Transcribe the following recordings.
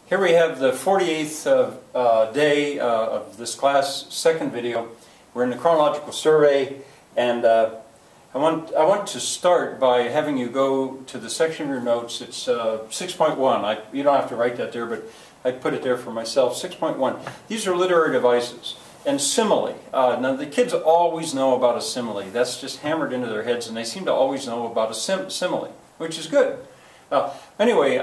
Here we have the 48th day of this class, second video. We're in the chronological survey, and I want to start by having you go to the section of your notes. It's 6.1. You don't have to write that there, but I put it there for myself. 6.1. These are literary devices. And simile. Now the kids always know about a simile. That's just hammered into their heads, and they seem to always know about a simile, which is good. Anyway,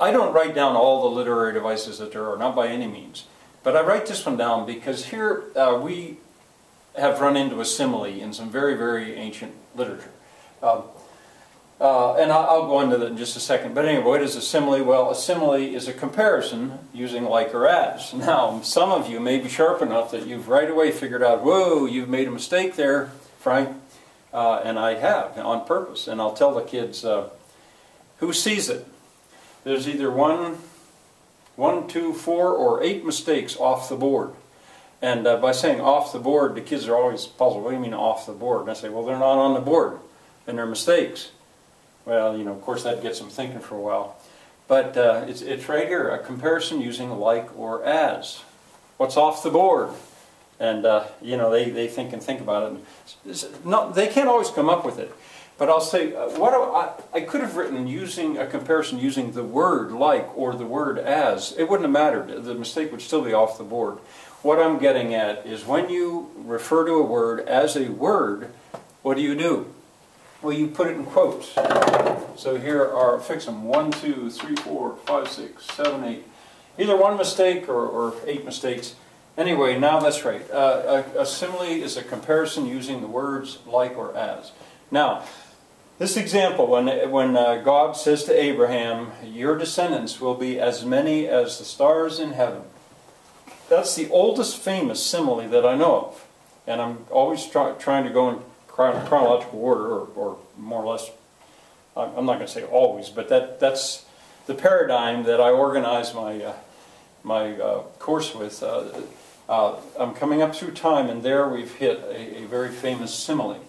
I don't write down all the literary devices that there are, not by any means. But I write this one down because here we have run into a simile in some very, very ancient literature. And I'll go into that in just a second. But anyway, what is a simile? Well, a simile is a comparison using like or as. Now, some of you may be sharp enough that you've right away figured out, whoa, you've made a mistake there, Frank. And I have, on purpose. And I'll tell the kids, who sees it? There's either one, 2, 4, or 8 mistakes off the board. And by saying off the board, the kids are always puzzled. What do you mean off the board? And I say, well, they're not on the board, and they're mistakes. Well, you know, of course that gets them thinking for a while. But it's right here, a comparison using like or as. What's off the board? And, you know, they think and think about it. No, they can't always come up with it. But I'll say, I could have written using a comparison using the word like or the word as. It wouldn't have mattered. The mistake would still be off the board. What I'm getting at is when you refer to a word as a word, what do? Well, you put it in quotes. So here are, fix them, 1, 2, 3, 4, 5, 6, 7, 8. Either one mistake or 8 mistakes. Anyway, now that's right. A simile is a comparison using the words like or as. Now, this example, when God says to Abraham, your descendants will be as many as the stars in heaven. That's the oldest famous simile that I know of. And I'm always trying to go in chronological order, or more or less, I'm not going to say always, but that's the paradigm that I organize my course with. I'm coming up through time, and there we've hit a very famous simile.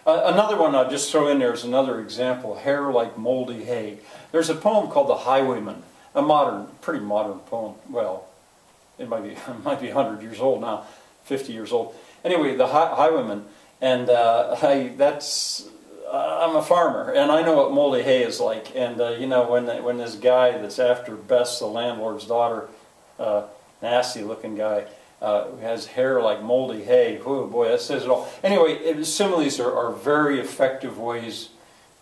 Another one I'll just throw in there is another example, hair like moldy hay. There's a poem called The Highwayman, a pretty modern poem. Well, it might be 100 years old now, 50 years old. Anyway, The Highwayman. And I'm a farmer, and I know what moldy hay is like. And you know, when this guy that's after Bess, the landlord's daughter, nasty-looking guy, who has hair like moldy hay, oh boy, that says it all. Anyway, similes are very effective ways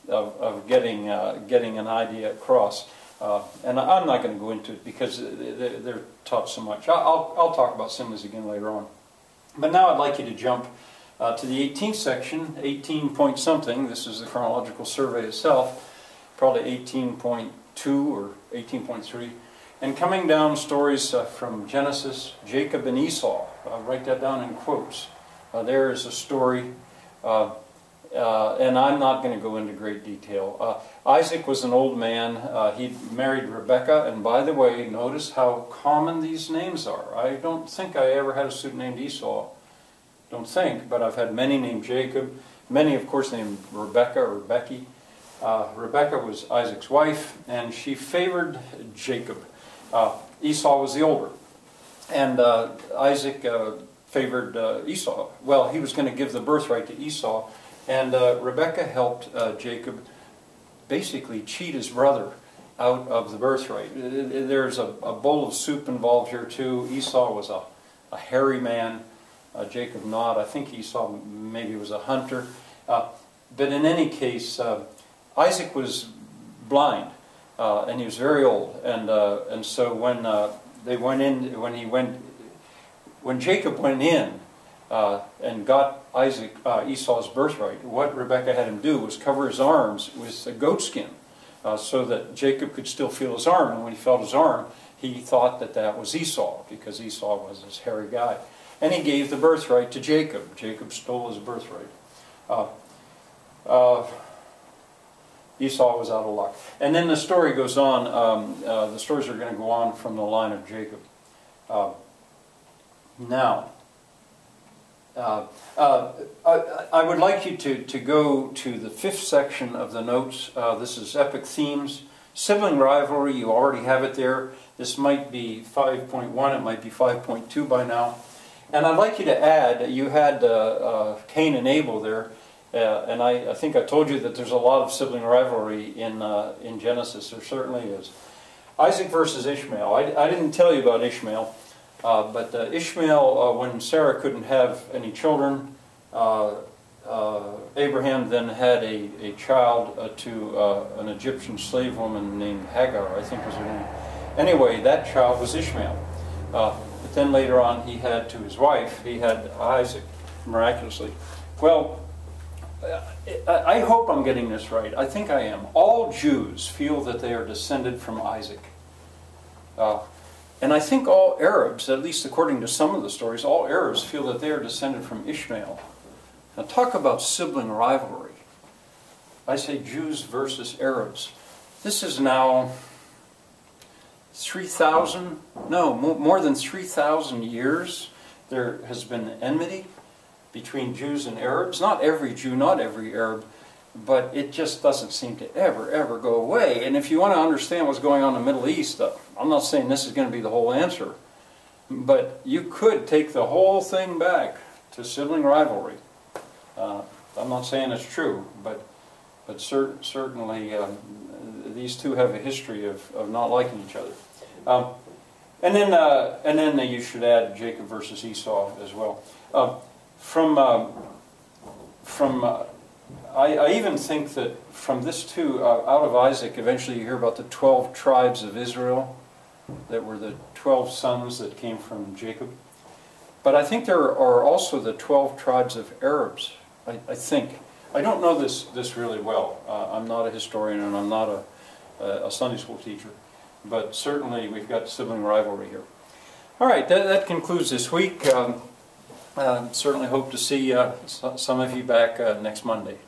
of getting an idea across. And I'm not going to go into it because they're taught so much. I'll talk about similes again later on. But now I'd like you to jump to the 18th section, 18 point something. This is the chronological survey itself, probably 18.2 or 18.3. And coming down stories from Genesis, Jacob and Esau. Write that down in quotes. There is a story, and I'm not going to go into great detail. Isaac was an old man. He married Rebekah, and by the way, notice how common these names are. I don't think I ever had a student named Esau. Don't think, but I've had many named Jacob, many of course named Rebekah or Becky. Rebekah was Isaac's wife, and she favored Jacob. Esau was the older, and Isaac favored Esau. Well, he was going to give the birthright to Esau, and Rebekah helped Jacob basically cheat his brother out of the birthright. There's a bowl of soup involved here too. Esau was a hairy man. Jacob not. I think Esau maybe was a hunter. But in any case, Isaac was blind, and he was very old. And so when Jacob went in and got Esau's birthright, what Rebekah had him do was cover his arms with a goat skin, so that Jacob could still feel his arm. And when he felt his arm, he thought that was Esau, because Esau was this hairy guy. And he gave the birthright to Jacob. Jacob stole his birthright. Esau was out of luck. And then the story goes on. The stories are going to go on from the line of Jacob. Now, I would like you to go to the 5th section of the notes. This is Epic Themes. Sibling rivalry, you already have it there. This might be 5.1, it might be 5.2 by now. And I'd like you to add, you had Cain and Abel there, and I think I told you that there's a lot of sibling rivalry in Genesis. There certainly is. Isaac versus Ishmael. I didn't tell you about Ishmael, but Ishmael, when Sarah couldn't have any children, Abraham then had a child to an Egyptian slave woman named Hagar, I think was her name. Anyway, that child was Ishmael. But then later on he had to his wife, he had Isaac, miraculously. Well, I hope I'm getting this right. I think I am. All Jews feel that they are descended from Isaac. And I think all Arabs, at least according to some of the stories, all Arabs feel that they are descended from Ishmael. Now talk about sibling rivalry. I say Jews versus Arabs. This is now 3,000, no, more than 3,000 years there has been enmity between Jews and Arabs. Not every Jew, not every Arab, but it just doesn't seem to ever go away. And if you want to understand what's going on in the Middle East, I'm not saying this is going to be the whole answer, but you could take the whole thing back to sibling rivalry. I'm not saying it's true, but certainly these two have a history of not liking each other. And then you should add Jacob versus Esau as well. I even think that from this too, out of Isaac, eventually you hear about the 12 tribes of Israel that were the 12 sons that came from Jacob. But I think there are also the 12 tribes of Arabs. I think. I don't know this really well. I'm not a historian and I'm not a Sunday school teacher. But certainly we've got sibling rivalry here. All right, that concludes this week. Certainly hope to see some of you back next Monday.